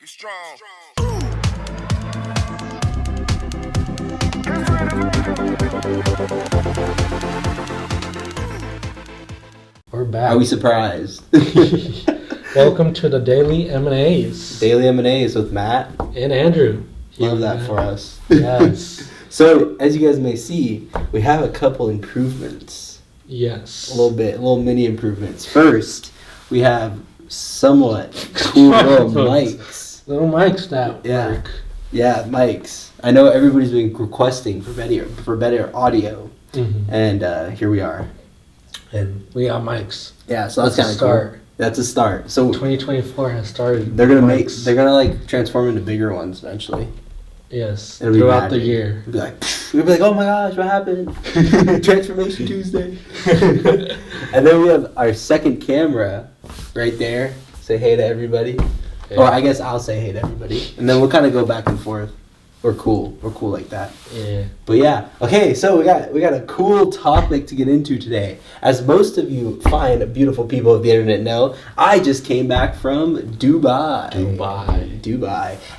Get strong. We're back. Are we surprised? Welcome to the Daily M&As. Daily M&As with Matt. And Andrew. Love that for us. Yes. So, as you guys may see, we have a couple improvements. Yes. A little mini improvements. First, we have somewhat cool little mics. Little mics that work. Yeah, mics. I know everybody's been requesting for better audio, and here we are. And we got mics. Yeah, so that's kind of cool. That's a start. So 2024 has started. They're gonna like transform into bigger ones eventually. Yes. It'll be throughout the year. We'll be like, oh my gosh, what happened? Transformation Tuesday. And then we have our second camera right there. Say hey to everybody. Yeah. Or I guess I'll say hey to everybody. And then we'll kind of go back and forth. We're cool like that. Yeah. But yeah. Okay, so we got a cool topic to get into today. As most of you fine, beautiful people of the internet know, I just came back from Dubai.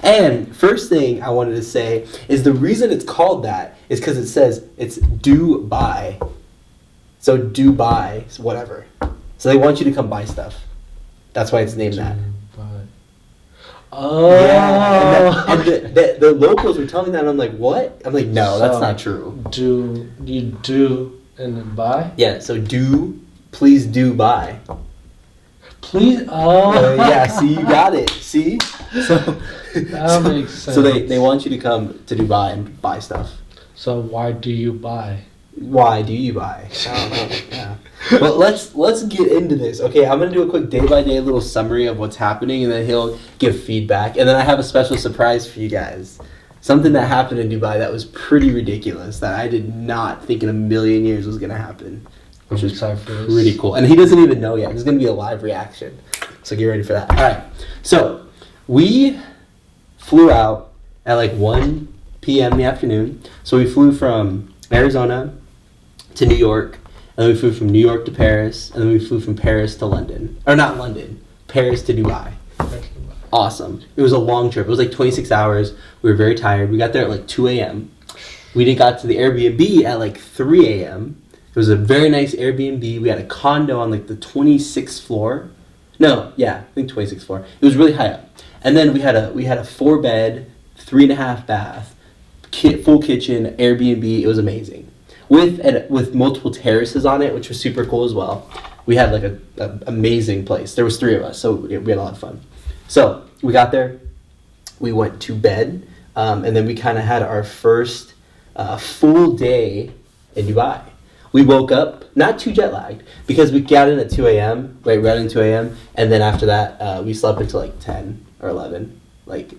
And first thing I wanted to say is the reason it's called that is because it says it's Dubai. So Dubai, whatever. So they want you to come buy stuff. That's why it's named that. Oh. Yeah, and the locals were telling me that, and I'm like, what? I'm like, no, that's not true. Do you do and then buy? Yeah, so please do buy. Please, yeah, see, you got it. See? That makes sense. So they want you to come to Dubai and buy stuff. So why do you buy? Why do you buy? I don't know. Yeah. But let's get into this. Okay, I'm gonna do a quick day-by-day little summary of what's happening, and then he'll give feedback. And then I have a special surprise for you guys. Something that happened in Dubai that was pretty ridiculous that I did not think in a million years was gonna happen. Which was pretty cool. And he doesn't even know yet. There's gonna be a live reaction. So get ready for that. Alright. So we flew out at like 1 p.m. in the afternoon. So we flew from Arizona to New York. And then we flew from New York to Paris, and then we flew from Paris to London. Or not London, Paris to Dubai. Awesome. It was a long trip. It was like 26 hours. We were very tired. We got there at like 2 a.m. We got to the Airbnb at like 3 a.m. It was a very nice Airbnb. We had a condo on like the 26th floor. No, yeah, I think 26th floor. It was really high up. And then we had a 4-bed, 3.5 bath, full kitchen, Airbnb. It was amazing. With multiple terraces on it, which was super cool as well. We had like an amazing place. There was 3 of us, so we had a lot of fun. So we got there, we went to bed, and then we kind of had our first full day in Dubai. We woke up, not too jet lagged, because we got in at 2 a.m., right at 2 a.m., and then after that, we slept until like 10 or 11.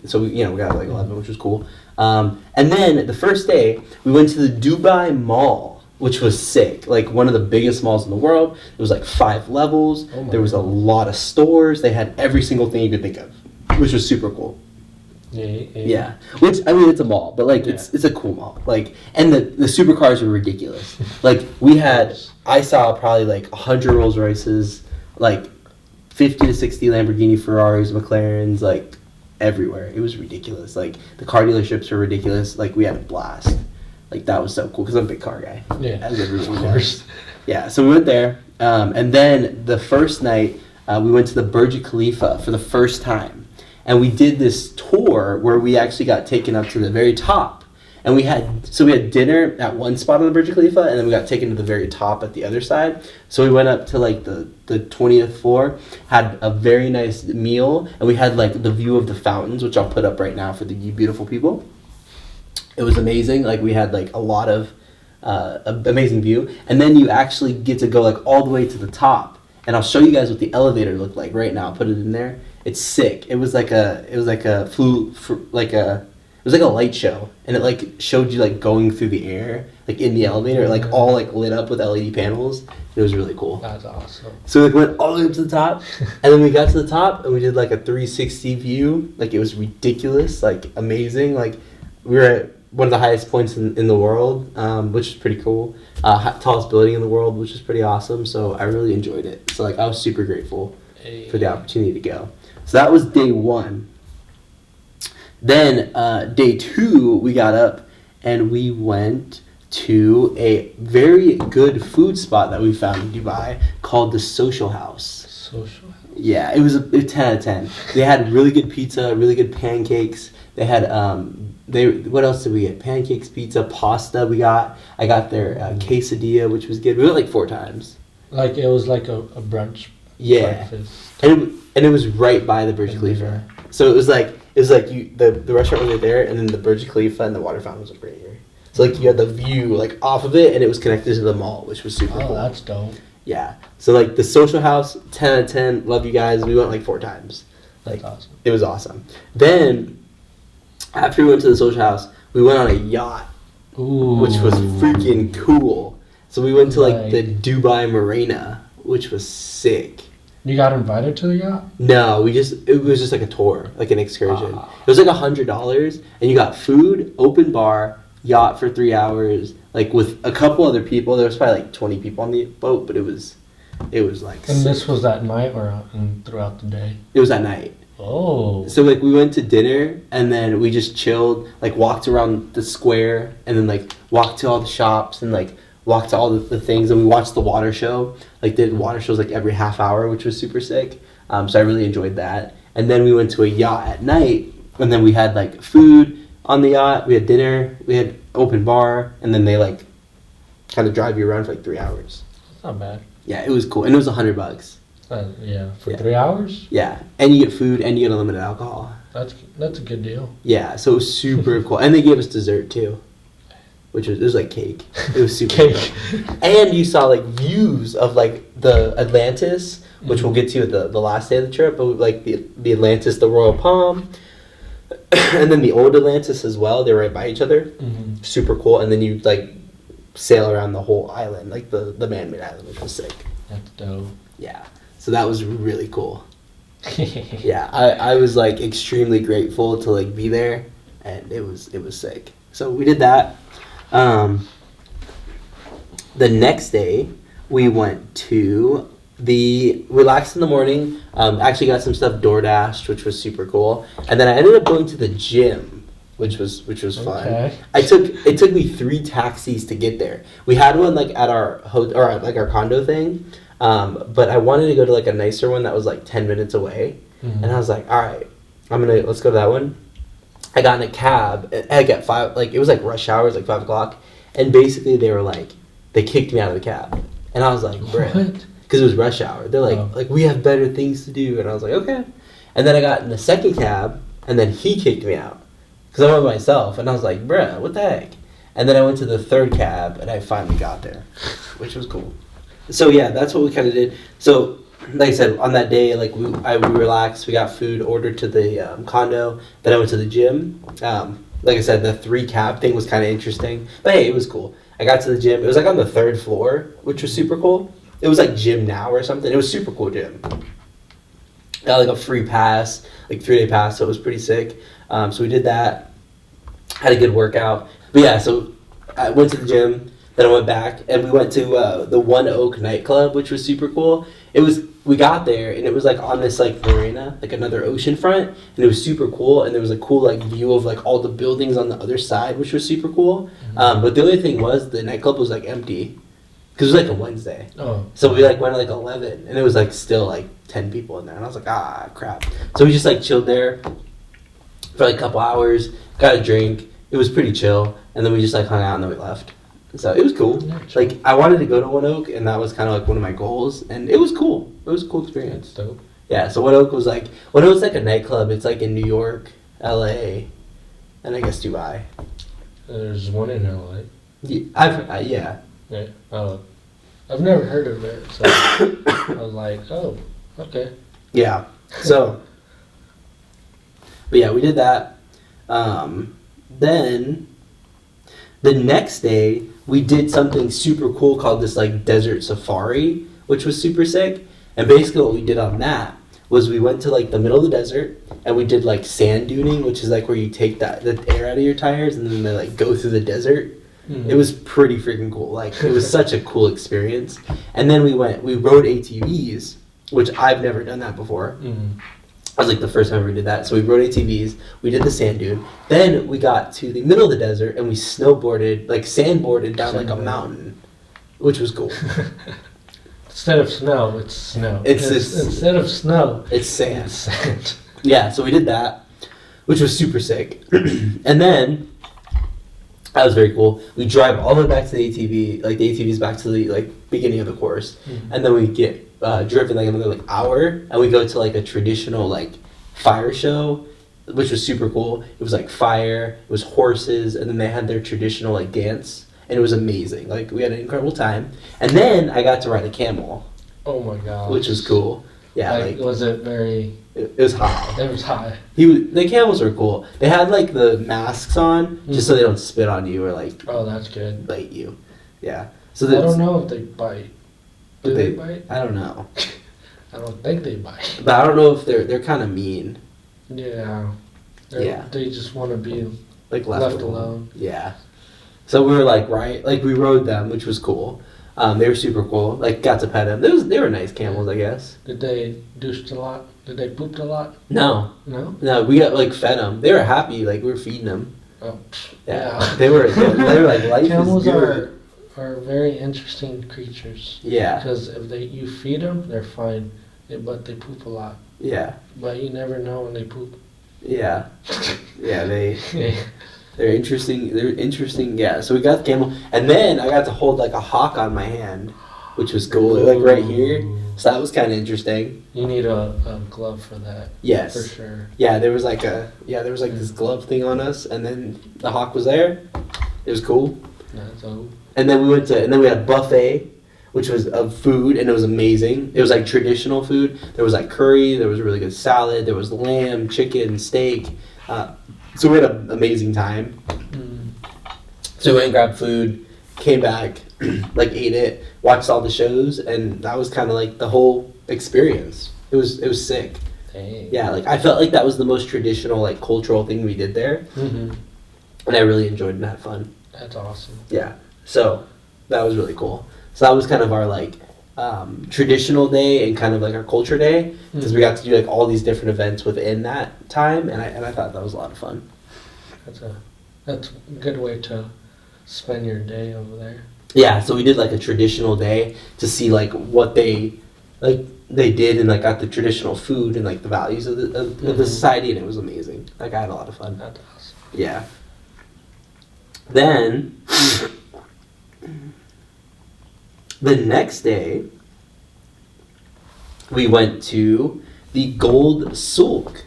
So we got like 11, which was cool. And then the first day, we went to the Dubai Mall, which was sick. Like one of the biggest malls in the world. It was like 5 levels. There was a lot of stores. They had every single thing you could think of, which was super cool. Yeah. Which, I mean, it's a mall, but like it's a cool mall. Like, and the supercars were ridiculous. Like I saw probably like 100 Rolls Royces, like 50 to 60 Lamborghini Ferraris, McLarens, like everywhere. It was ridiculous. Like the car dealerships were ridiculous. Like we had a blast. Like that was so cool because I'm a big car guy. Yeah, as everyone knows. Yeah, so we went there, and then the first night we went to the Burj Khalifa for the first time, and we did this tour where we actually got taken up to the very top, and we had dinner at one spot on the Burj Khalifa, and then we got taken to the very top at the other side. So we went up to like the 20th floor, had a very nice meal, and we had like the view of the fountains, which I'll put up right now for the beautiful people. It was amazing. Like we had like a lot of amazing view, and then you actually get to go like all the way to the top. And I'll show you guys what the elevator looked like right now. I'll put it in there. It's sick. It was like a light show, and it like showed you like going through the air, like in the elevator, like all like lit up with LED panels. It was really cool. That's awesome. So we went all the way up to the top, and then we got to the top, and we did like a 360 view. Like it was ridiculous, like amazing. Like we were at one of the highest points in the world, which is pretty cool. Tallest building in the world, which is pretty awesome. So I really enjoyed it. So like I was super grateful for the opportunity to go. So that was day 1. Then day 2, we got up and we went to a very good food spot that we found in Dubai called the Social House. Social. Yeah, it was a 10 out of 10. They had really good pizza, really good pancakes. They had what else did we get? Pancakes, pizza, pasta. I got their quesadilla, which was good. We went like 4 times. Like it was like a brunch. Yeah, breakfast. and it was right by the Burj Khalifa. So it was like the restaurant was right there, and then the Burj Khalifa and the water fountain was right here. So like you had the view like off of it, and it was connected to the mall, which was super cool. Oh, that's dope. Yeah. So like the Social House, 10 out of 10. Love you guys. We went like 4 times. Like That's awesome. it was awesome. Then after we went to the Social House, we went on a yacht, Ooh. which was freaking cool. So we went to like the Like- Dubai Marina, which was sick. You got invited to the yacht? No, it was just like a tour, like an excursion. Ah. It was like $100, and you got food, open bar, yacht for 3 hours, like with a couple other people. There was probably like 20 people on the boat, but it was like. And sick. this was at night or throughout the day? It was at night. Oh. So like we went to dinner and then we just chilled, like walked around the square and then like walked to all the shops and like walked to all the things, and we watched the water show. Like did water shows like every half hour, which was super sick. So I really enjoyed that. And then we went to a yacht at night, and then we had like food on the yacht. We had dinner. We had open bar, and then they like kind of drive you around for like 3 hours. That's not bad. Yeah, it was cool, and it was $100. Yeah, for Yeah. 3 hours? Yeah, and you get food and you get unlimited alcohol. That's a good deal. Yeah, so it was super cool, and they gave us dessert too, which was like cake. It was super Cake. cool. And you saw like views of like the Atlantis, which we'll get to at the last day of the trip, but like the Atlantis, the Royal Palm, and then the old Atlantis as well. They're right by each other. Mm-hmm. Super cool. And then you like sail around the whole island, like the man-made island, which was sick. That's dope. Yeah. So that was really cool. Yeah, I was like extremely grateful to like be there, and it was sick. So we did that. The next day we went to the relaxed in the morning. Actually got some stuff DoorDashed, which was super cool, and then I ended up going to the gym, which was fun. Okay. It took me 3 taxis to get there. We had one like at our or at like our condo thing. But I wanted to go to like a nicer one that was like 10 minutes away. Mhm. And I was like, all right, let's go to that one. I got in a cab like at 5, like it was like rush hours, like 5 o'clock. And basically they kicked me out of the cab. And I was like, bruh, What? because it was rush hour. They're like, we have better things to do. And I was like, okay. And then I got in the second cab, and then he kicked me out because I went by myself. And I was like, bruh, what the heck? And then I went to the third cab, and I finally got there, which was cool. So yeah, that's what we kind of did. So like I said, on that day, like we relaxed. We got food ordered to the condo. Then I went to the gym. Like I said, the 3 cab thing was kind of interesting, but hey, it was cool. I got to the gym. It was like on the 3rd floor, which was super cool. It was like Gym Now or something. It was super cool gym. Got like a free pass, like 3-day pass, so it was pretty sick. So we did that. Had a good workout. But yeah, so I went to the gym. Then I went back, and we went to the One Oak nightclub, which was super cool. We got there, and it was like on this like marina, like another ocean front, and it was super cool. And there was a cool like view of like all the buildings on the other side, which was super cool. Mm-hmm. But the only thing was the nightclub was like empty, because it was like a Wednesday. Oh. So we like went at like 11, and it was like still like 10 people in there, and I was like, ah, crap. So we just like chilled there for like a couple hours, got a drink. It was pretty chill, and then we just like hung out, and then we left. So it was cool. Like I wanted to go to One Oak, and that was kind of like one of my goals, and it was cool. It was a cool experience. That's dope. Yeah. So One Oak's like a nightclub. It's like in New York, L.A., and I guess Dubai. There's one in LA. Yeah. Yeah. Yeah. Oh. I've never heard of it, so I was like, oh, okay. Yeah. So, but yeah, we did that. Then the next day we did something super cool called this like desert safari, which was super sick. And basically what we did on that was we went to like the middle of the desert, and we did like sand duning, which is like where you take the air out of your tires and then they like go through the desert. Mhm. It was pretty freaking cool. Like it was such a cool experience. And then we rode ATVs, which I've never done that before. Mhm. was like the first time we did that. So we rode ATVs, we did the sand dune. Then we got to the middle of the desert and we snowboarded, like sandboarded down like a mountain, which was cool. Instead of snow, it's snow. Instead of snow, it's sand. It's sand. Yeah, so we did that, which was super sick. And then that was very cool. We drive all the way back to the ATV, like the ATV's back to the like beginning of the course, and then we get driven like another like hour, and we go to like a traditional like fire show, which was super cool. It was like fire, it was horses, and then they had their traditional like dance, and it was amazing. Like we had an incredible time, and then I got to ride a camel. Oh my god! Which was cool. Yeah, like was it very? It was high. It was high. The camels were cool. They had like the masks on just so they don't spit on you or like. Oh, that's good. Bite you. Yeah. So I don't know if they bite. Do they bite? I don't know. I don't think they bite. But I don't know if they're kind of mean. Yeah. Yeah. They just want to be like left alone. Yeah. So we were like we rode them, which was cool. They were super cool. Like got to pet them. They were nice camels, I guess. Did they douche a lot? Did they poop a lot? No. No. No, we got like fed them. They were happy. Like we were feeding them. Oh. Yeah. They were like life Camels is good. are very interesting creatures. Yeah. Because if you feed them, they're fine, but they poop a lot. Yeah. But you never know when they poop. Yeah. Yeah. They're interesting. They're interesting. Yeah. So we got the camel, and then I got to hold like a hawk on my hand, which was cool. Like right here. So that was kind of interesting. You need a glove for that. Yes. For sure. Yeah. There was like this glove thing on us, and then the hawk was there. It was cool. That's all. And then we had a buffet, which was of food, and it was amazing. It was like traditional food. There was like curry, there was really good salad, there was lamb, chicken, steak. So we had an amazing time. So we went and grabbed food, came back, like ate it, watched all the shows, and that was kind of like the whole experience. It was sick. Dang. Yeah, like I felt like that was the most traditional like cultural thing we did there, and I really enjoyed and had fun. That's awesome. Yeah. So that was really cool. So that was kind of our like traditional day and kind of like our culture day because we got to do like all these different events within that time, and I thought that was a lot of fun. That's a good way to spend your day over there. Yeah. So we did like a traditional day to see like what they did and like got the traditional food and like the values of the society, and it was amazing. Like I had a lot of fun. That's awesome. Yeah. Then. The next day, we went to the Gold Souk,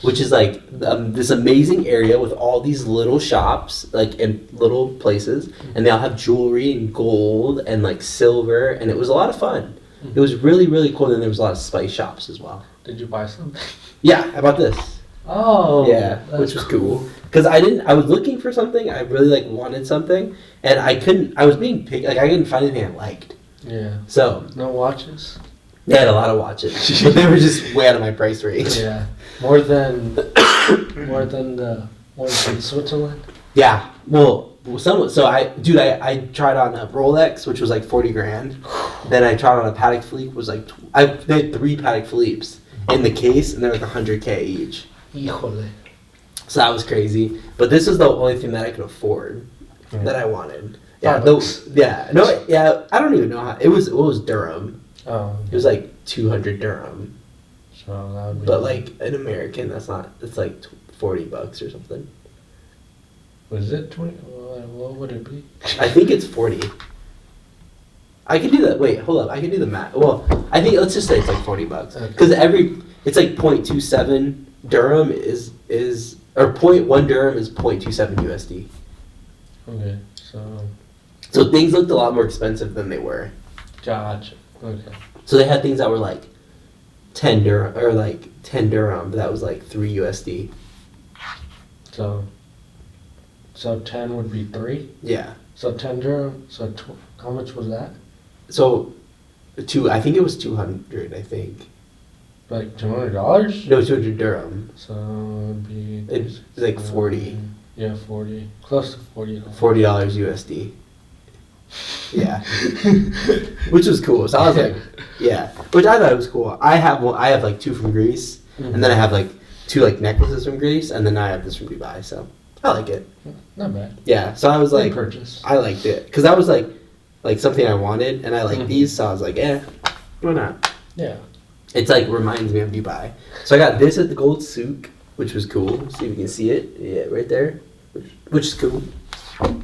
which is like this amazing area with all these little shops, like in little places, and they all have jewelry and gold and like silver, and it was a lot of fun. It was really, really cool, and there was a lot of spice shops as well. Did you buy something? Yeah, how about this? Oh, yeah, which was cool. Because I was looking for something, I really like wanted something, and I was being picky, like I couldn't find anything I liked. Yeah. So. No watches? They had a lot of watches, but they were just way out of my price range. Yeah. More than the ones in Switzerland? Yeah. Well, so I tried on a Rolex, which was like 40 grand. Then I tried on a Patek Philippe, was like, they had 3 Patek Philippes in the case, and they're like 100K each. Híjole. So that was crazy. But this is the only thing that I could afford that I wanted. Yeah, I don't even know how. It was dirham. Oh. It was like 200 dirham. So that would be. But like an American, it's like $40 or something. Was it 20? What would it be? I think it's 40. I can do that. Wait, hold up. I can do the math. Well, I think let's just say it's like $40 because it's like 0.27 dirham is or 0.1 dirham is 0.27 USD. Okay, so things looked a lot more expensive than they were. Gotcha. Okay. So they had things that were like 10 dirham or like 10 dirham, but that was like 3 USD. So 10 would be 3? Yeah. So 10 dirham, how much was that? So I think it was 200, I think. Like $200? No, 200 dirham. So it would be... It's like 40. Yeah, 40. Close to $40. $40 USD. Yeah. Which was cool. So I was like, yeah. Which I thought it was cool. I have like 2 from Greece, and then I have like 2 like necklaces from Greece, and then I have this from Dubai. So I like it. Not bad. Yeah. So I was Good like, purchase. I liked it because that was like something I wanted, and I like Mhm. these, so I was like, why not? Yeah. It's like reminds me of Dubai. So I got this at the Gold Souk, which was cool. See if you can see it. Yeah, right there, which is cool. But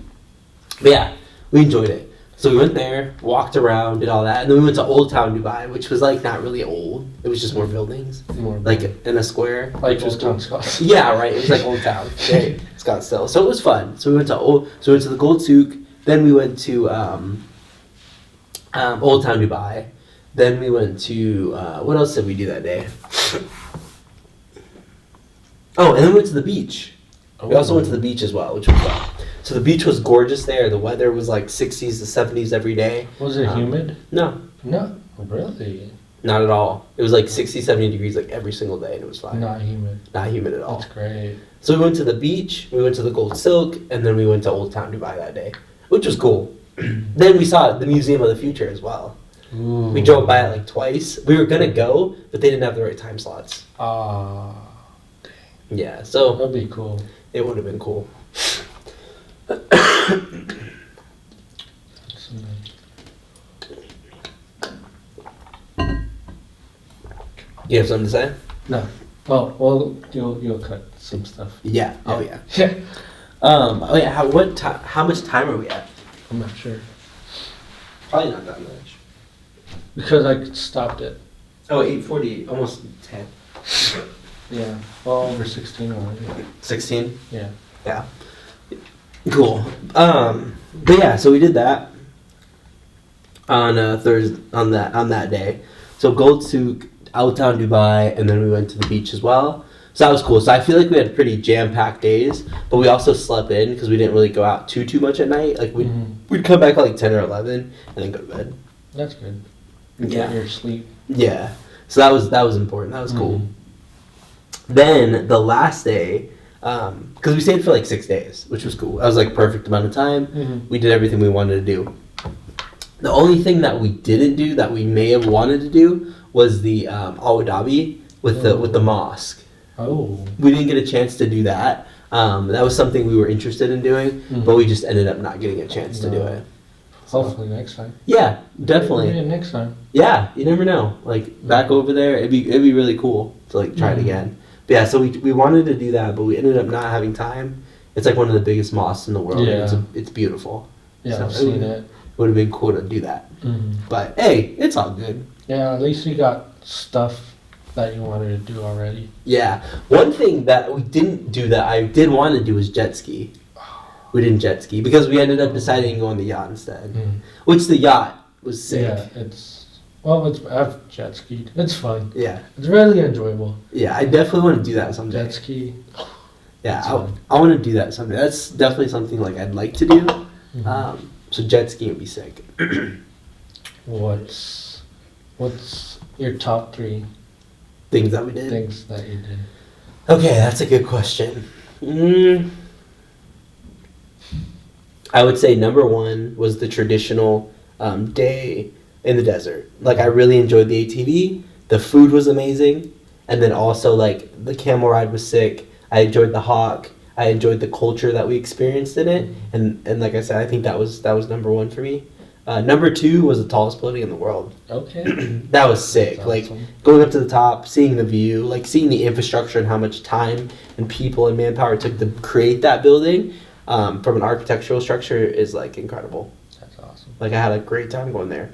yeah, we enjoyed it. So we went there, walked around, did all that, and then we went to Old Town Dubai, which was like not really old. It was just more buildings, More like in a square. like which was Old cool. Town Scott. Yeah, right. It was like Old Town, right? Scottsdale. So it was fun. So we went to the Gold Souk. Then we went to Old Town Dubai. Then we went to what else did we do that day? Oh, and then we went to the beach. We also went to the beach as well, which was fun. So the beach was gorgeous there. The weather was like 60s to 70s every day. Was it humid? No, No, really. not at all. It was like 60, 70 degrees like every single day, and it was fine. Not humid. Not humid at all. That's great. So we went to the beach, we went to the Gold Silk, and then we went to Old Town Dubai that day, which was cool. Then we saw the Museum of the Future as well. Ooh. We drove by it like twice. We were gonna go, but they didn't have the right time slots. Ah, Yeah, so that'd be cool. it would have been cool. You have something to say? No. Well, you'll cut some stuff. Yeah. Oh yeah. Yeah. Oh yeah. How much time are we at? I'm not sure Probably not that much. because I stopped it. Oh, 8:40, almost 10. Yeah. Well, over 16 already. 16. Yeah. Yeah. Cool. But yeah, so we did that on Thursday on that day. So Gold Souk, Old Town Dubai, and then we went to the beach as well. So that was cool. So I feel like we had pretty jam-packed days, but we also slept in because we didn't really go out too much at night. Like we'd come back at like 10 or 11 and then go to bed. That's good. You Yeah. get your sleep. Yeah. So that was important. That was cool. Mhm. Then the last day, because we stayed for like 6 days, which was cool. That was like perfect amount of time. Mhm. We did everything we wanted to do. The only thing that we didn't do that we may have wanted to do was the Abu Dhabi with the mosque. Oh. We didn't get a chance to do that. That was something we were interested in doing, but we just ended up not getting a chance to do No. it. So- Hopefully next time. Yeah, definitely. Yeah, next time. Yeah, you never know. Like back over there, it'd be really cool to like try it Mhm. again. But yeah, so we wanted to do that, but we ended up not having time. It's like one of the biggest mosques in the world. Yeah. It's beautiful. Yeah, So I've seen it. Would have been cool to do that. Mhm. But hey, it's all good. Yeah, at least you got stuff that you wanted to do already. Yeah. One thing that we didn't do that I did want to do was jet ski. We didn't jet ski because we ended up deciding to go on the yacht instead. Which the yacht was sick. Yeah, I've jet skied. It's fun. Yeah. It's really enjoyable. Yeah, I definitely want to do that someday. Jet ski. Yeah, It's I fun. want to do that someday. That's definitely something like I'd like to do. So jet skiing would be sick. What's your top 3 Things that we did. things that you did? Okay, that's a good question. I would say number 1 was the traditional day in the desert. Like I really enjoyed the ATV. The food was amazing, and then also like the camel ride was sick. I enjoyed the hawk. I enjoyed the culture that we experienced in it, and like I said, I think that was number 1 for me. Number 2 was the tallest building in the world. Okay. That was sick. That's Like awesome. going up to the top, seeing the view, like seeing the infrastructure and how much time and people and manpower it took to create that building from an architectural structure is like incredible. That's awesome. Like I had a great time going there.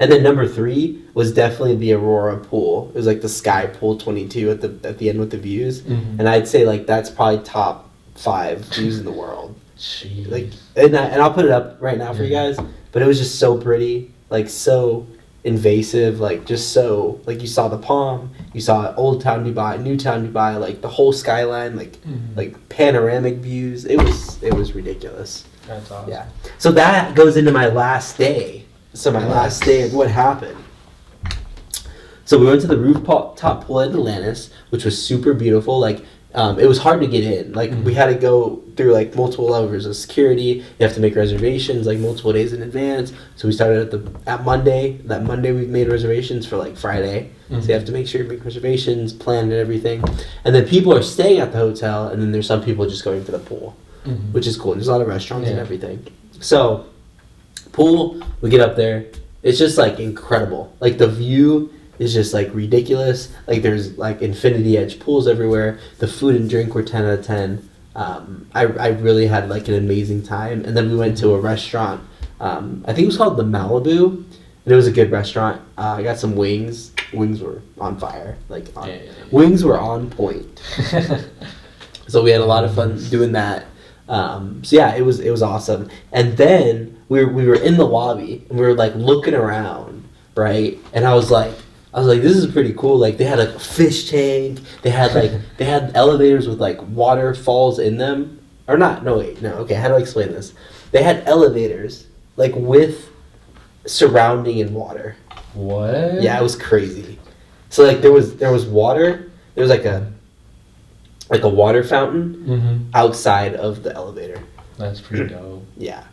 And then number 3 was definitely the Aurora pool. It was like the Sky Pool 22 at the end with the views, and I'd say like that's probably top 5 views in the world. Jeez. Like and I'll put it up right now for you guys. But it was just so pretty, like so invasive, like just so like you saw the Palm, you saw Old Town Dubai, New Town Dubai, like the whole skyline, like panoramic views. It was ridiculous. That's awesome. Yeah. So that goes into my last day. So my last day of what happened. So we went to the rooftop pool at Atlantis, which was super beautiful. Like It was hard to get in. Like we had to go through like multiple levels of security. You have to make reservations like multiple days in advance. So we started at Monday. That Monday we made reservations for like Friday. So you have to make sure you make reservations, plan and everything. And then people are staying at the hotel, and then there's some people just going to the pool, which is cool. There's a lot of restaurants and everything. So pool, we get up there. It's just like incredible. Like the view is just like ridiculous. Like there's like infinity edge pools everywhere. The food and drink were 10 out of 10. I really had like an amazing time. And then we went to a restaurant. I think it was called the Malibu, and it was a good restaurant. I got some wings. Wings were on fire. Wings were on point. So we had a lot of fun doing that. So yeah, it was awesome. And then we were in the lobby and we were like looking around, right? And I was like, this is pretty cool. Like they had a fish tank. They had elevators with like waterfalls in them. Or not? No, wait, no. Okay, how do I explain this? They had elevators like with surrounding in water. What? Yeah, it was crazy. So like there was water. There was like a water fountain outside of the elevator. That's pretty dope. Yeah.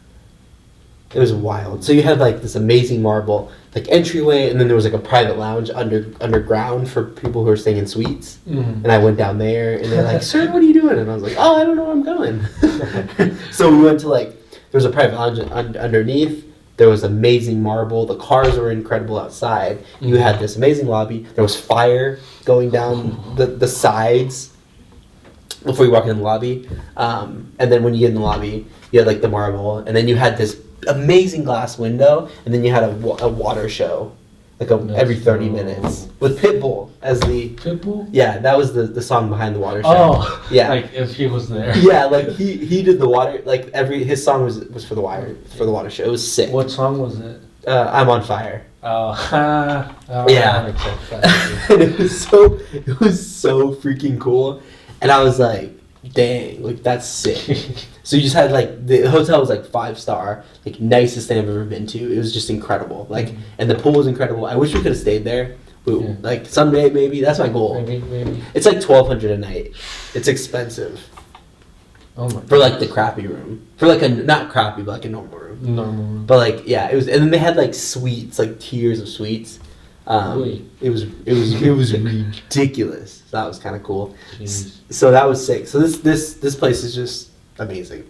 It was wild. So you had like this amazing marble like entryway, and then there was like a private lounge underground for people who are staying in suites. And I went down there, and they're like, "Sir, what are you doing?" And I was like, "Oh, I don't know where I'm going." So we went to like there was a private lounge underneath. There was amazing marble. The cars were incredible outside. You had this amazing lobby. There was fire going down the sides before you walk in the lobby. And then when you get in the lobby, you had like the marble, and then you had this amazing glass window, and then you had a water show, like every 30 minutes with Pitbull as the Pitbull. Yeah, that was the song behind the water show. Oh, yeah, like if he was there. Yeah, like he did the water. Like his song was for the water show. It was sick. What song was it? I'm on fire. Oh, yeah. And it was so freaking cool, and I was like, dang, like that's sick. So you just had like the hotel was like 5-star, like nicest thing I've ever been to. It was just incredible. Like, and the pool was incredible. I wish we could have stayed there. Like someday maybe. That's my goal. Maybe. It's like $1,200 a night. It's expensive. Oh my. For like the crappy room. For like a not crappy, but like a normal room. Normal room. But like yeah, it was, and then they had like suites, like tiers of suites. It was ridiculous. So that was kind of cool. Jeez. So that was sick. So this place is just amazing.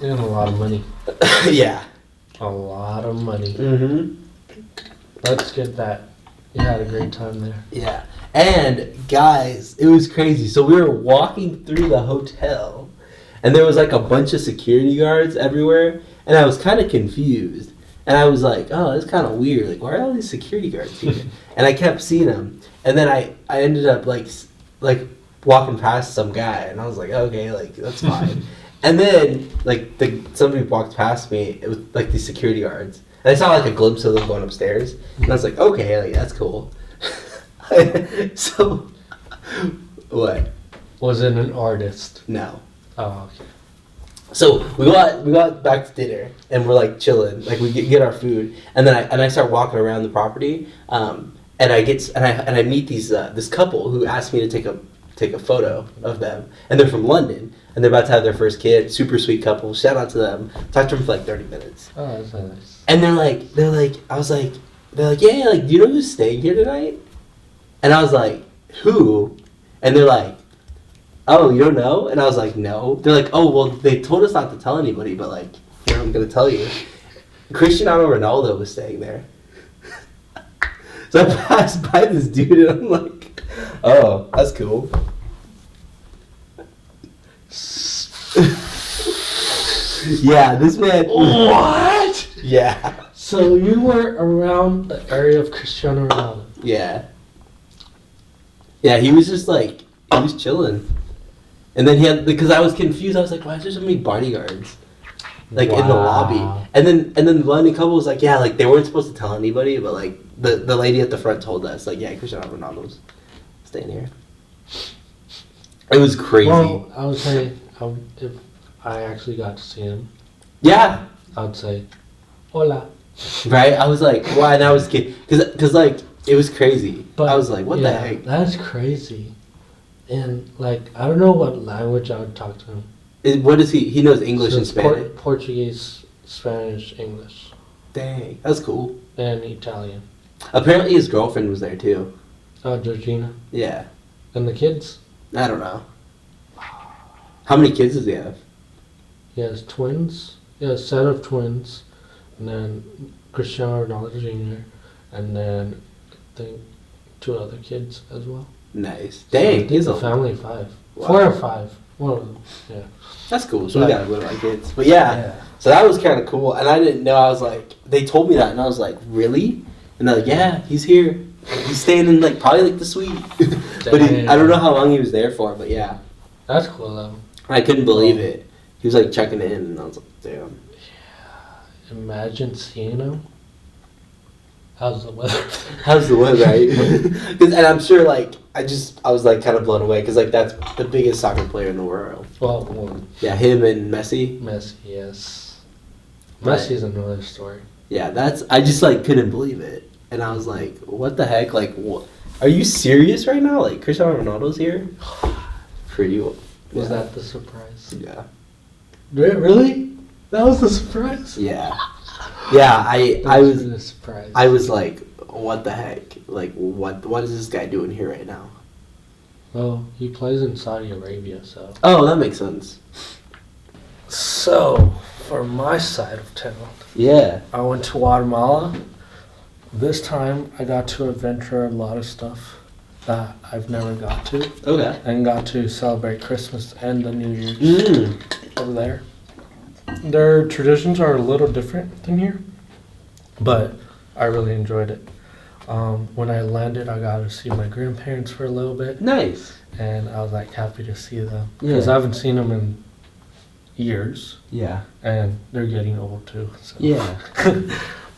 And a lot of money. Yeah. A lot of money. Let's get that. You had a great time there. Yeah. And guys, it was crazy. So we were walking through the hotel, and there was like a bunch of security guards everywhere, and I was kind of confused. And I was like, oh, that's kind of weird. Like, why are all these security guards here? And I kept seeing them. And then I ended up, like walking past some guy. And I was like, okay, like, that's fine. And then, like, somebody walked past me with, like, these security guards. And I saw, like, a glimpse of them going upstairs. And I was like, okay, like, that's cool. So, what? Was it an artist? No. Oh, okay. So we got back to dinner, and we're like chilling, like we get our food, and then I start walking around the property, and I meet this couple who asked me to take a photo of them, and they're from London, and they're about to have their first kid. Super sweet couple. Shout out to them. Talked to them for like 30 minutes. Oh, that's nice. And they're like, yeah, like, do you know who's staying here tonight? And I was like, who? And they're like, oh, you don't know? And I was like, no. They're like, oh, well, they told us not to tell anybody, but like, here, I'm going to tell you. Cristiano Ronaldo was staying there. So I passed by this dude, and I'm like, oh, that's cool. Yeah, this man. What? Yeah. So you were around the area of Cristiano Ronaldo? Yeah. Yeah, he was just like, he was chilling. And then because I was confused, I was like, why is there so many bodyguards? Like, in the lobby. And then the London couple was like, yeah, like, they weren't supposed to tell anybody, but, like, the lady at the front told us, like, yeah, Cristiano Ronaldo's staying here. It was crazy. Well, I would say, if I actually got to see him, yeah. I would say, hola. Right? I was like, why? And I was kidding. Because, like, it was crazy. But I was like, what the heck? That's crazy. And like I don't know what language I would talk to him. What is he? He knows English So and it's Spanish. Portuguese, Spanish, English, Dang, that's cool. and Italian. Apparently his girlfriend was there too. Oh, Georgina. Yeah. And the kids? I don't know. How many kids does he have? He has twins. He has a set of twins. And then Cristiano Ronaldo Jr. And then I think 2 other kids as well. Nice. So I Dang, think he's a a family of 5. Wow. 4 or 5. One of them. Yeah. That's cool. So we But- got rid of my kids. But yeah, so that was kind of cool. And I didn't know. I was like, they told me that, and I was like, really? And they're like, yeah, he's here. He's staying in like probably like the suite. But I don't know how long he was there for. But yeah, That's cool though. I couldn't believe it. He was like checking in, and I was like, damn. Imagine seeing him. How's the weather? How's the weather, right? And I'm sure, like, I was like kind of blown away because like that's the biggest soccer player in the world. Well, Yeah, him and Messi. Messi, yes. Right. Messi's another story. Yeah, I just like couldn't believe it, and I was like, what the heck? Like, what? Are you serious right now? Like, Cristiano Ronaldo's here? Pretty. Was that the surprise? Yeah. Really? That was the surprise? Yeah. Yeah, I That was the surprise. I was like, what the heck? Like, what is this guy doing here right now? Well, he plays in Saudi Arabia, so. Oh, that makes sense. So, for my side of town, Yeah. I went to Guatemala. This time, I got to adventure a lot of stuff that I've never got to, Okay. and got to celebrate Christmas and the New Year's over there. Their traditions are a little different than here, but I really enjoyed it. When I landed, I got to see my grandparents for a little bit, Nice. and I was like happy to see them Yeah. because I haven't seen them in years, Yeah. and they're getting old too. So. Yeah.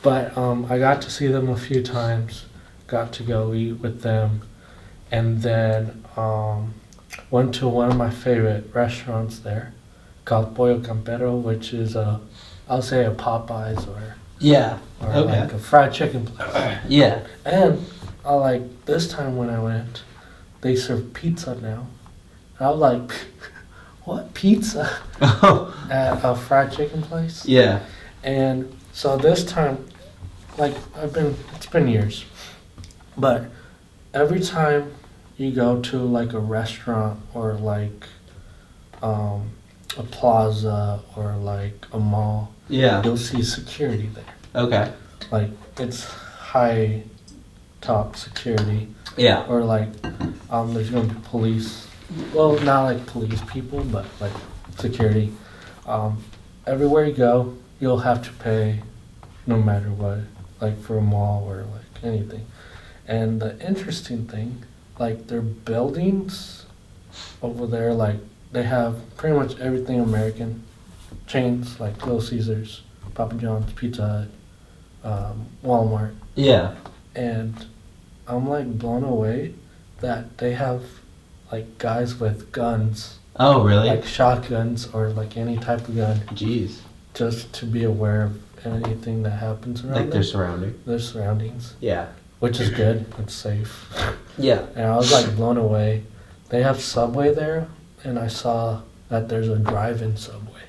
But I got to see them a few times, got to go eat with them, and then went to one of my favorite restaurants there called Pollo Campero, which is I'll say a Popeyes or Yeah. Okay. like a fried chicken place. Yeah. And I like this time when I went, they serve pizza now. And I was like, what, pizza Oh. at a fried chicken place? Yeah. And so this time, like it's been years, but every time you go to like a restaurant or like a plaza or like a mall, Yeah. you'll see security there. Okay. Like it's high top security, Yeah. or like there's gonna be police. Well, not like police people, but like security. Everywhere you go, you'll have to pay, no matter what. Like for a mall or like anything. And the interesting thing, like their buildings over there, like they have pretty much everything American chains, like Little Caesars, Papa John's, Pizza Hut, Walmart. Yeah. And I'm like blown away that they have like guys with guns, Oh, really? like shotguns or like any type of gun, Jeez. just to be aware of anything that happens around Like them, their surrounding. their surroundings, Yeah. which is good. It's safe. Yeah. And I was like blown away. They have Subway there, and I saw that there's a drive-in Subway.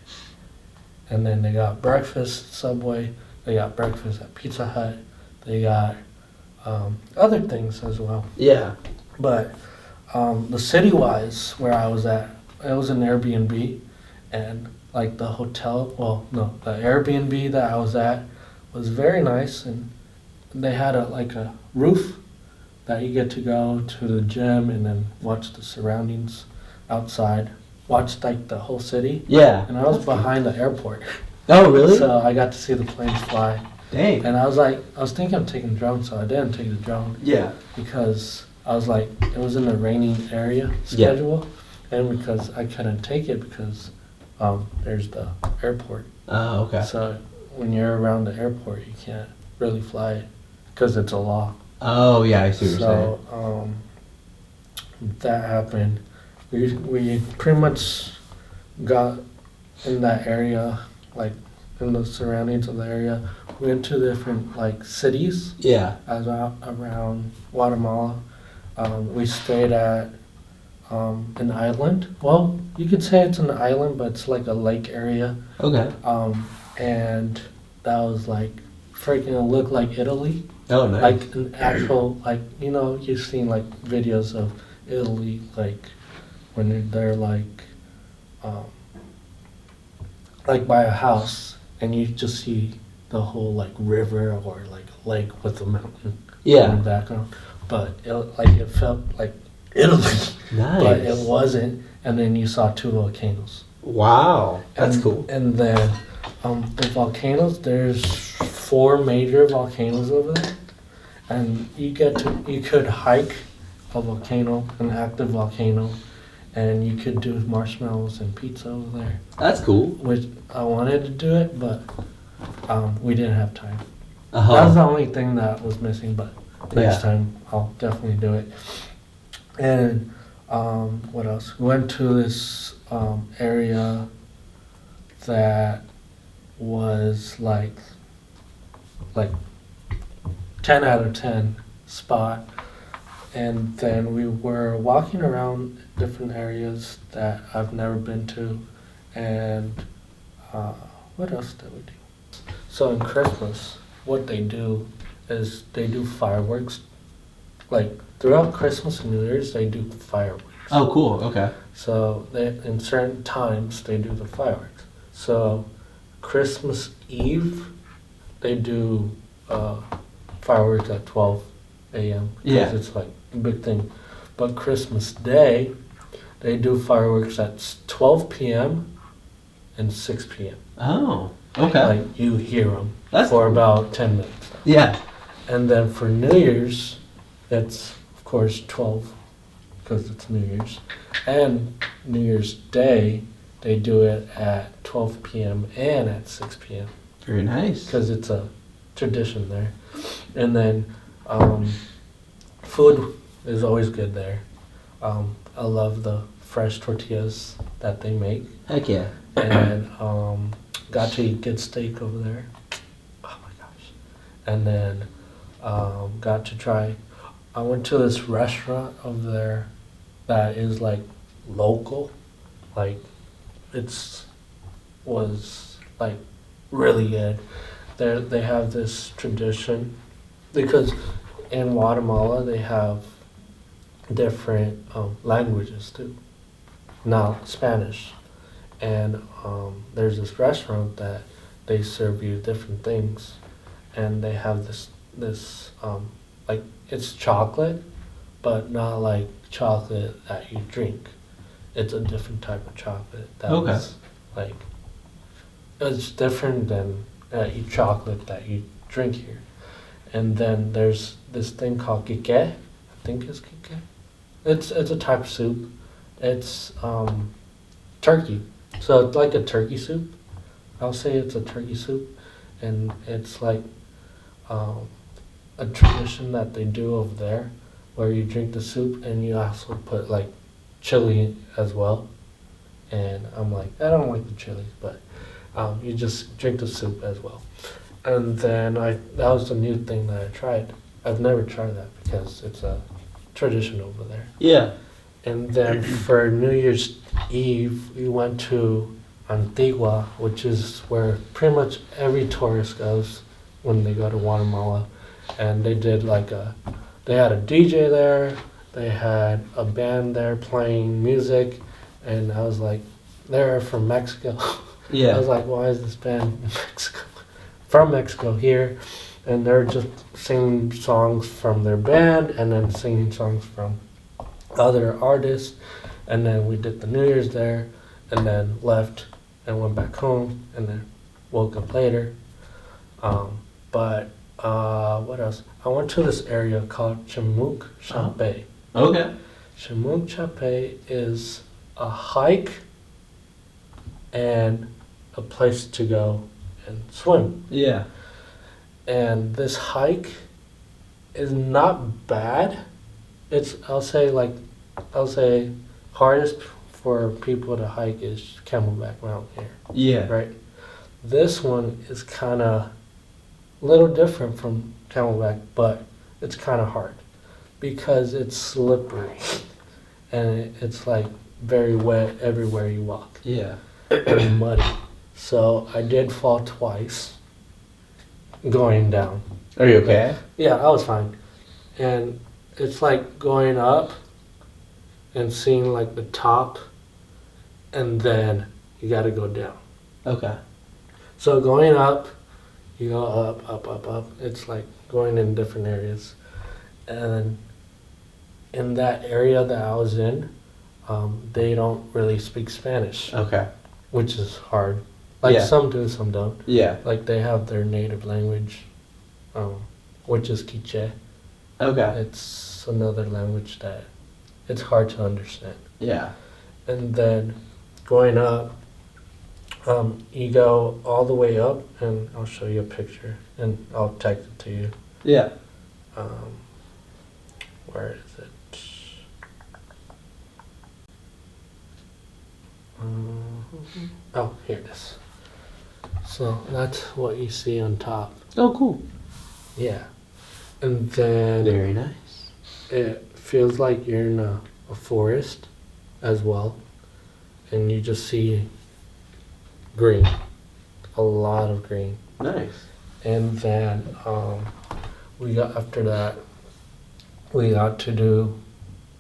And then they got breakfast Subway. They got breakfast at Pizza Hut. They got other things as well. Yeah. But the city-wise where I was at, it was an Airbnb, and like the hotel, well, no, the Airbnb that I was at was very nice, and they had a roof that you get to go to the gym and then watch the surroundings outside, watch like the whole city. Yeah. And I was behind the airport, Oh, really? so I got to see the planes fly. Dang. And I was thinking of taking a drone, so I didn't take the drone Yeah. because I was like, it was in a raining area schedule, and because I couldn't take it because there's the airport. Oh, okay. So when you're around the airport, you can't really fly it because it's a law. Oh, yeah, I see what you're saying. So that happened. We pretty much got in that area, like in the surroundings of the area. We went to different like cities Yeah. around Guatemala. We stayed at an island. Well, you could say it's an island, but it's like a lake area. Okay. And that was like freaking it looked like Italy. Oh, nice. Like an actual, like, you know, you've seen like videos of Italy, like when they're um, like by a house and you just see the whole like river or like lake with a mountain in Yeah. the background. But it felt like Italy, Nice. but it wasn't. And then you saw two volcanoes. Wow. That's And- cool. And then the volcanoes, there's 4 major volcanoes over there. And you could hike a volcano, an active volcano, and you could do marshmallows and pizza over there. That's cool. Which I wanted to do it, but we didn't have time. Uh-huh. That was the only thing that was missing, but next Yeah. time I'll definitely do it. And what else? We went to this area that was like 10 out of 10 spot. And then we were walking around different areas that I've never been to. And what else did we do? So in Christmas, what they do is they do fireworks. Like throughout Christmas and New Year's, they do fireworks. Oh, cool. Okay. So in certain times, they do the fireworks. So Christmas Eve, they do fireworks at 12 a.m. because Yeah. it's like a big thing. But Christmas Day, they do fireworks at 12 p.m. and 6 p.m. Oh, okay. Like you hear them That's for cool. about 10 minutes. Yeah. And then for New Year's, it's of course 12 because it's New Year's. And New Year's Day, they do it at 12 p.m. and at 6 p.m. Very nice. because it's a tradition there. And then food is always good there. I love the fresh tortillas that they make. Heck yeah. And got to eat good steak over there. Oh my gosh. And then got to try, I went to this restaurant over there that is like local. Like was like really good. They have this tradition because in Guatemala they have different languages too. Now Spanish, and there's this restaurant that they serve you different things, and they have this like it's chocolate, but not like chocolate that you drink. It's a different type of chocolate that Okay. was like it's different than chocolate that you drink here. And then there's this thing called quique. I think it's quique. It's a type of soup. It's turkey. So it's like a turkey soup. I'll say it's a turkey soup, and it's like a tradition that they do over there, where you drink the soup and you also put like chili as well. And I'm like, I don't like the chili, but you just drink the soup as well. And then that was the new thing that I tried. I've never tried that because it's a tradition over there. Yeah. And then for New Year's Eve, we went to Antigua, which is where pretty much every tourist goes when they go to Guatemala. And they did they had a DJ there, they had a band there playing music, and I was like, they're from Mexico. Yeah. I was like, why is this band in Mexico? From Mexico here, and they're just singing songs from their band and then singing songs from other artists. And then we did the New Year's there, and then left and went back home, and then woke up later. But what else? I went to this area called Chimuk Chape. Okay. Chimuk Chape is a hike and a place to go and swim. Yeah. And this hike is not bad. I'll say hardest for people to hike is Camelback Mountain here, Yeah. right? This one is kind of a little different from Camelback, but it's kind of hard because it's slippery. and it's like very wet everywhere you walk Yeah. and muddy. So I did fall twice going down. Are you okay? Yeah, I was fine. And it's like going up and seeing like the top, and then you got to go down. Okay. So going up, you go up, up, up, up. It's like going in different areas. And in that area that I was in, they don't really speak Spanish, Okay. which is hard. Like Yeah. some do, some don't. Yeah. Like they have their native language, which is Quiche. Okay. It's another language that it's hard to understand. Yeah. And then going up, you go all the way up, and I'll show you a picture, and I'll text it to you. Yeah. Where is it? Oh, here it is. So that's what you see on top. Oh, cool. Yeah. And then Very nice. it feels like you're in a forest as well. And you just see green. A lot of green. Nice. And then after that, we got to do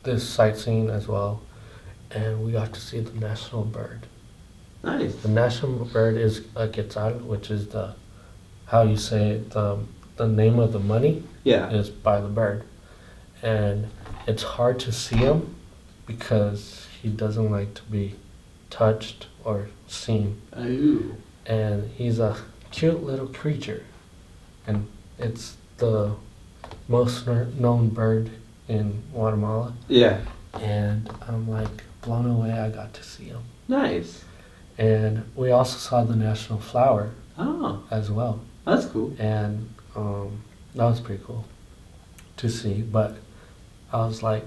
this sightseeing as well. And we got to see the national bird. Nice. The national bird is a quetzal, which is how you say it, the name of the money Yeah. is by the bird. And it's hard to see him because he doesn't like to be touched or seen. Ooh. And he's a cute little creature. And it's the most known bird in Guatemala. Yeah. And I'm like blown away I got to see him. Nice. And we also saw the national flower Oh, as well. that's cool. And that was pretty cool to see. But I was like,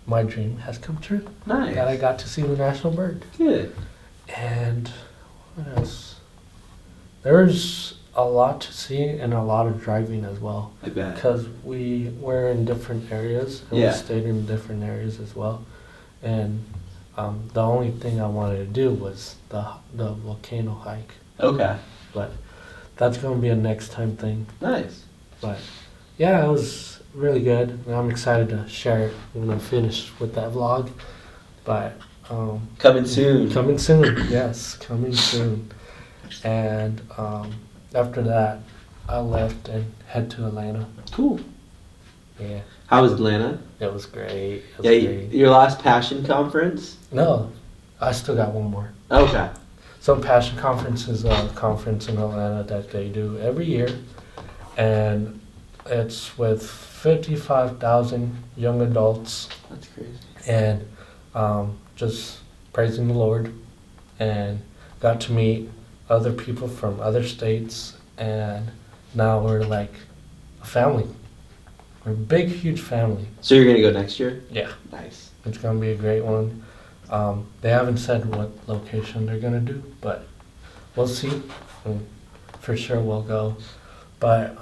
my dream has come true. Nice. That I got to see the national bird. Good. And what else? There's a lot to see and a lot of driving as well. I bet. Because we were in different areas and Yeah. we stayed in different areas as well. And the only thing I wanted to do was the volcano hike. Okay. But that's going to be a next time thing. Nice. But yeah, it was really good. And I'm excited to share it when I'm finished with that vlog. But Coming soon. coming soon. Yes, coming soon. And after that, I left and head to Atlanta. Cool. Yeah, How was Atlanta? it was great. It was Yeah, great. your last Passion conference? No, I still got one more. Okay. So Passion Conference is a conference in Atlanta that they do every year. And it's with 55,000 young adults That's crazy. and just praising the Lord, and got to meet other people from other states, and now we're like a family. We're a big, huge family. So you're gonna go next year? Yeah, Nice. it's gonna be a great one. They haven't said what location they're gonna do, but we'll see. And for sure we'll go. But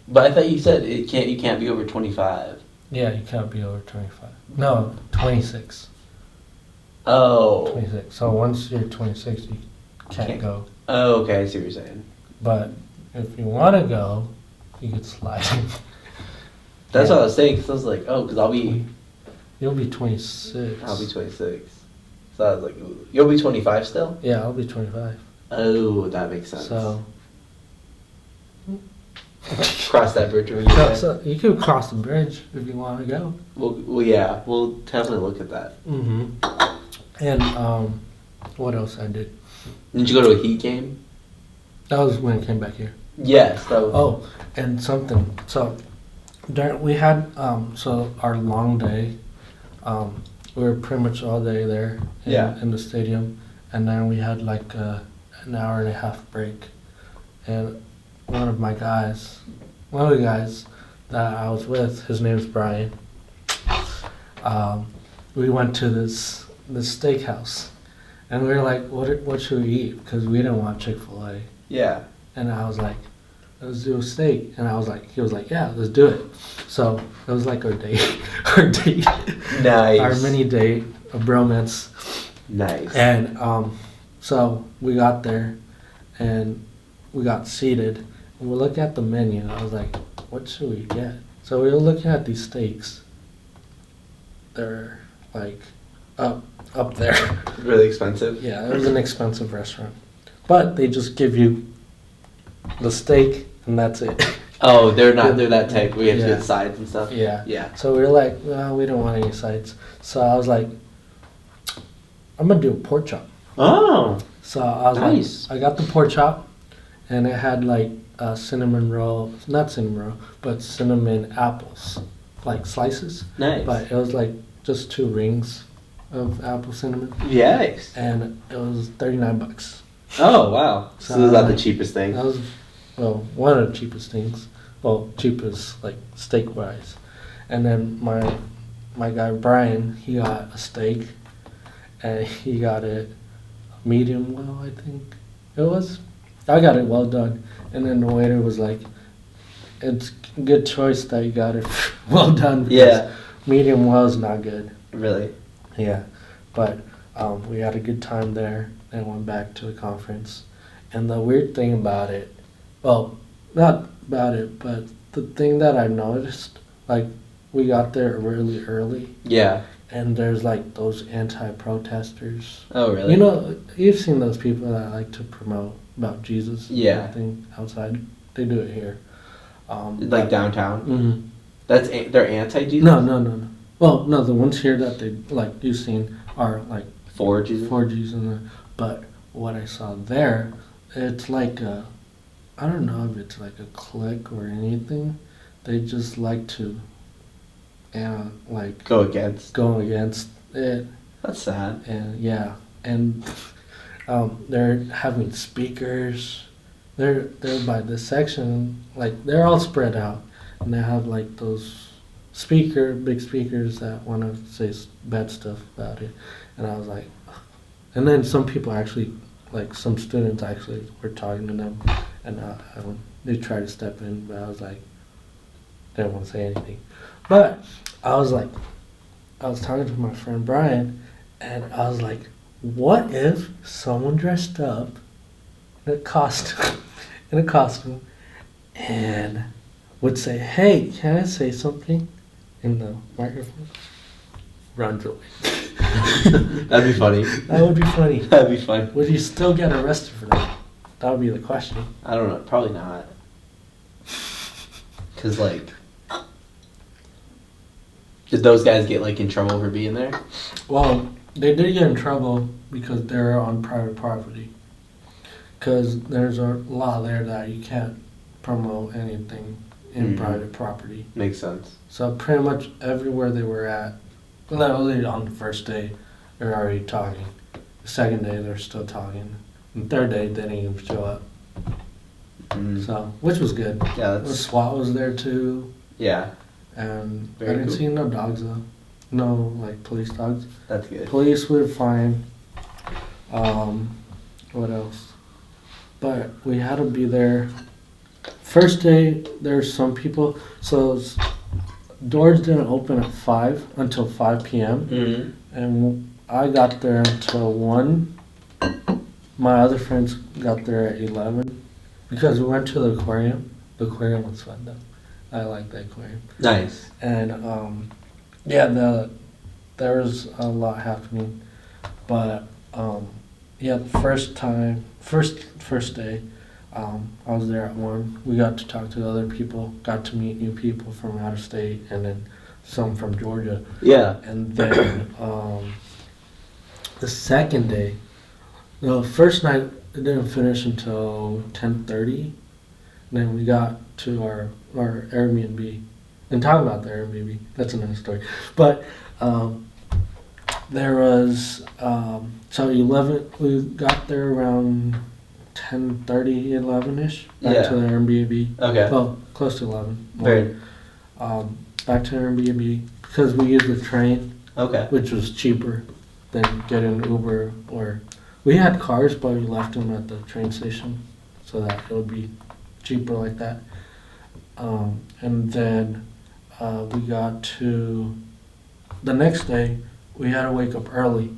But I thought you said you can't be over 25. yeah, you can't be over 25. No, 26. Oh. 26. So once you're 26, you can't Can't- go. Oh, okay. I see what you're saying. But if you want to go, you could slide. That's Yeah. what I was saying. Cause I was like, oh, cause I'll be 26. 26. So I was like, ooh. You'll be 25 still? Yeah, I'll be 25. Oh, that makes sense. So, Cross that bridge when you get there. so you could cross the bridge if you want to go. Well, yeah, we'll definitely look at that. Mm-hmm. And what else I did? Did you go to a Heat game? That was when I came back here. Yes. That was, Oh, and something. So we had so our long day. We were pretty much all day there in the stadium, and then we had like an hour and a half break. And one of the guys that I was with, his name's Brian. We went to this steakhouse, and we were like, what should we eat? Because we didn't want Chick-fil-A. Yeah. And I was like, let's do a steak. And he was like, yeah, let's do it. So it was like our date, our date, Nice. our mini date, a bromance. Nice. And so we got there, and we got seated, and we look at the menu. And I was like, what should we get? So we were looking at these steaks. They're like up there. Really expensive. Yeah, it was an expensive restaurant, but they just give you the steak and that's it. Oh, they're that type. We have to Yeah. get sides and stuff. Yeah. Yeah. So we were like, well, we don't want any sides. So I was like, I'm gonna do a pork chop. Oh. So I was Nice. like, I got the pork chop, and it had like cinnamon roll, not cinnamon roll, but cinnamon apples, like slices. Nice. But it was like just 2 rings of apple cinnamon, Yes. and it was $39. Oh wow. So So, this is not the cheapest thing. That was, well, one of the cheapest things. Well, cheapest like steak wise. And then my guy Brian, he got a steak, and he got it medium well, I think it was. I got it well done, and then the waiter was like, "It's a good choice that you got it well done. Because Yeah. medium well is not good." Really. Yeah, but we had a good time there and went back to the conference. And the weird thing about it, well, not about it, but the thing that I noticed, like, we got there really early, Yeah. and there's like those anti-protesters. Oh really? You know, you've seen those people that like to promote about Jesus. and Yeah. everything outside. They do it here. Like downtown. hmm They're anti-Jesus. No. Well, no, the ones here that they like you've seen are like For Jesus. 4Gs in there. But what I saw there, it's like I don't know if it's like a clique or anything. They just like to, like Go against. go against it, That's sad. and yeah, and they're having speakers. They're by this section, like they're all spread out, and they have like those big speakers that want to say bad stuff about it, and I was like, and then some people actually, like some students actually were talking to them, and they tried to step in, but I was like, didn't want to say anything, but I was talking to my friend Brian, and I was like, what if someone dressed up in a costume, and would say, hey, can I say something in the microphone? Runs away. That'd be funny. That would be funny. That'd be fun. Would you still get arrested for that? That would be the question. I don't know. Probably not. Cause like, did those guys get like in trouble for being there? Well, they did get in trouble because they're on private property. Because there's a law there that you can't promote anything in Mhm. private property. Makes sense. So pretty much everywhere they were at, literally on the first day, they're already talking. The second day, they're still talking. And the third day, they didn't even show up. Mm. So, which was good. Yeah, The that's SWAT was there too, yeah, and Very I didn't cool. see no dogs though. No, like police dogs. that's good. Police were fine. What else? But we had to be there. First day, there's some people. So doors didn't open at 5 until 5 p.m. Mm-hmm. And I got there until 1. My other friends got there at 11 because we went to the aquarium. The aquarium was fun though. I like the aquarium. Nice. And yeah, there was a lot happening, but yeah, the first day, I was there at 1. We got to talk to other people, got to meet new people from out of state, and then some from Georgia. Yeah. And then the second day, the first night it didn't finish until 10:30. Then we got to our Airbnb, and talk about the Airbnb. That's another story. But there was so 11. We got there around 10:30, 11ish. Back Yeah. to the Airbnb. Okay. Well, close to 11. Very. Back to Airbnb because we used the train, Okay. which was cheaper than getting Uber, or we had cars, but we left them at the train station so that it would be cheaper like that. And then we got to the next day. We had to wake up early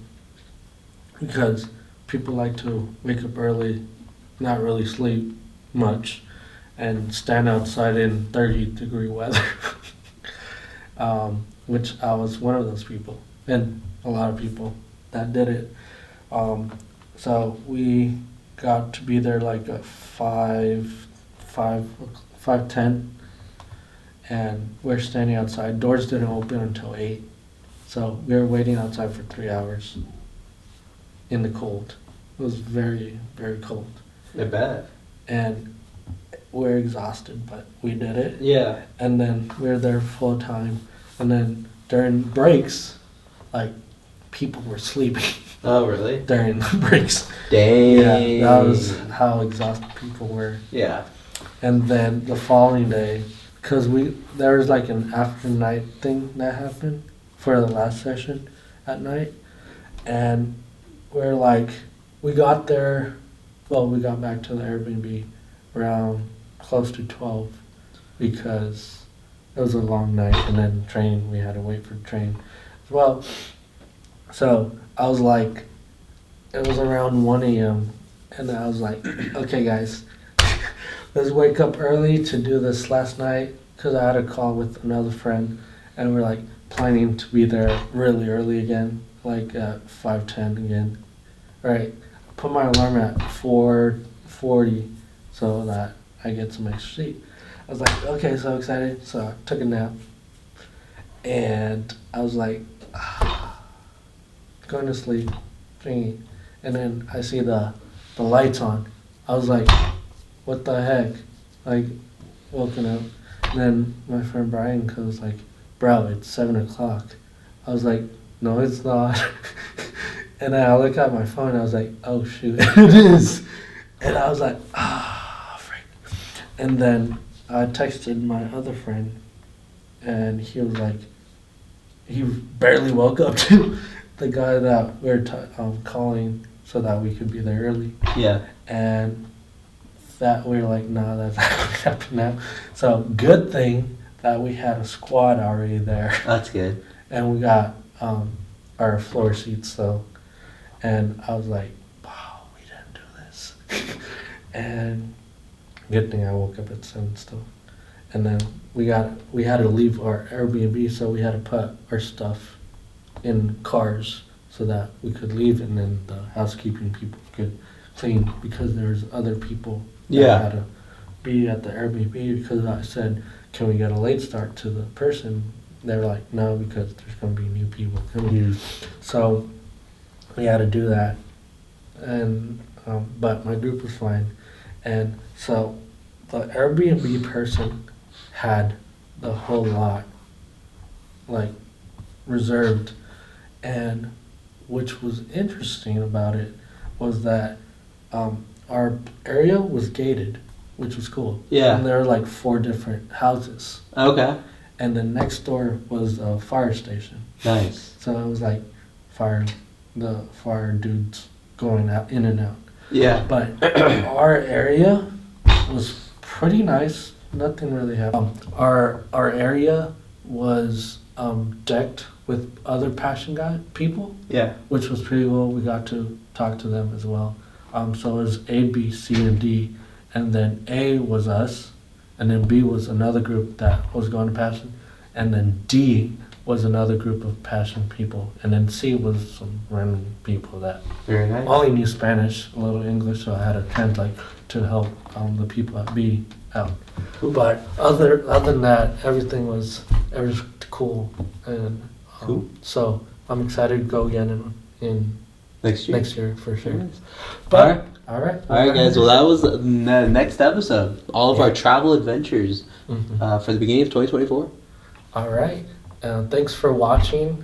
because people like to wake up early, not really sleep much, and stand outside in 30-degree weather. Which I was one of those people, and a lot of people that did it. So we got to be there like at 5:10, and we're standing outside. Doors didn't open until 8, so we were waiting outside for 3 hours in the cold. It was very, very cold, I bet. and we're exhausted, but we did it. Yeah. And then we were there full time, and then during breaks, like, people were sleeping Oh, really? during the breaks. Dang. Yeah, that was how exhausted people were. Yeah. And then the following day, because there was like an after night thing that happened for the last session at night, and we're like, we got back to the Airbnb around close to 12 because it was a long night, and then train, we had to wait for the train as well. So I was like, it was around 1 a.m. and I was like, okay guys, let's wake up early to do this last night, because I had a call with another friend, and we're like planning to be there really early again, like at 5:10 again. All right, put my alarm at 4:40 so that I get some extra sleep. I was like, okay, so excited. So I took a nap, and I was like, going to sleep, thingy, and then I see the lights on. I was like, what the heck? Like, woken up. And then my friend Brian goes like, bro, it's 7 o'clock. I was like, no, it's not. And then I look at my phone, and I was like, oh shoot, it is. And I was like, frick. And then I texted my other friend, and he was like, he barely woke up to the guy that we were calling so that we could be there early. Yeah. And that we were like, nah, that's not going to happen now. So good thing that we had a squad already there. That's good. And we got our floor seats, so. And I was like, wow, we didn't do this. And good thing I woke up at 7 still. And then we had to leave our Airbnb, so we had to put our stuff in cars so that we could leave, and then the housekeeping people could clean, because there's other people that had to be at the Airbnb, because I said, can we get a late start to the person? They were like, no, because there's going to be new people coming. So we had to do that, and but my group was fine. And so the Airbnb person had the whole lot like reserved, and which was interesting about it was that our area was gated, which was cool. Yeah. And there were like 4 different houses. Okay. And then next door was a fire station. Nice. So it was like the fire dudes going out in and out. Yeah. But our area was pretty nice. Nothing really happened. Our area was decked with other passion guy people. Yeah. Which was pretty cool. We got to talk to them as well. So it was A, B, C, and D, and then A was us, and then B was another group that was going to passion, and then D was another group of passion people, and then C was some random people that Very nice. only knew Spanish, a little English, so I had to translate to help the people at B out. Cool. But other than that, everything was cool, and Cool. so I'm excited to go again in Next year. for sure. Nice. But All right, guys. Well, that was the next episode. All of our travel adventures Mhm. for the beginning of 2024. All right. Thanks for watching.